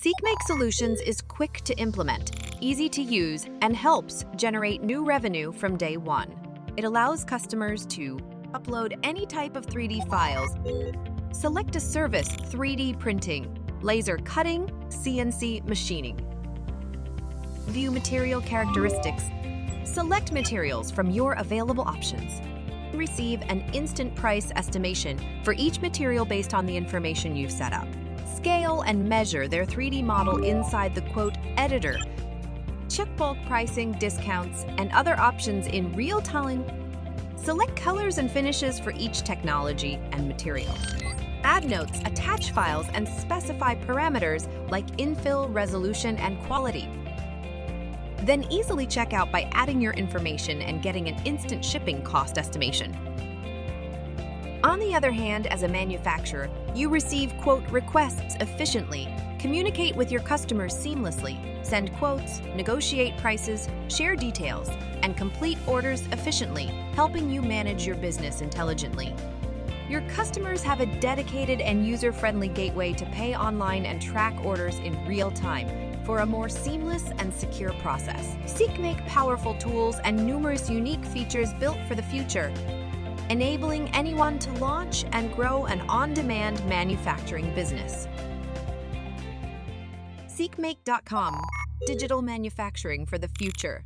SeekMake Solutions is quick to implement, easy to use, and helps generate new revenue from day one. It allows customers to upload any type of 3D files, select a service 3D printing, laser cutting, CNC machining, view material characteristics, select materials from your available options, receive an instant price estimation for each material based on the information you've set up, scale and measure their 3D model inside the quote editor, check bulk pricing, discounts, and other options in real time, select colors and finishes for each technology and material, add notes, attach files, and specify parameters like infill, resolution, and quality. Then easily check out by adding your information and getting an instant shipping cost estimation. On the other hand, as a manufacturer, you receive quote requests efficiently, communicate with your customers seamlessly, send quotes, negotiate prices, share details, and complete orders efficiently, helping you manage your business intelligently. Your customers have a dedicated and user-friendly gateway to pay online and track orders in real time for a more seamless and secure process. SeekMake powerful tools and numerous unique features built for the future, enabling anyone to launch and grow an on-demand manufacturing business. SeekMake.com, digital manufacturing for the future.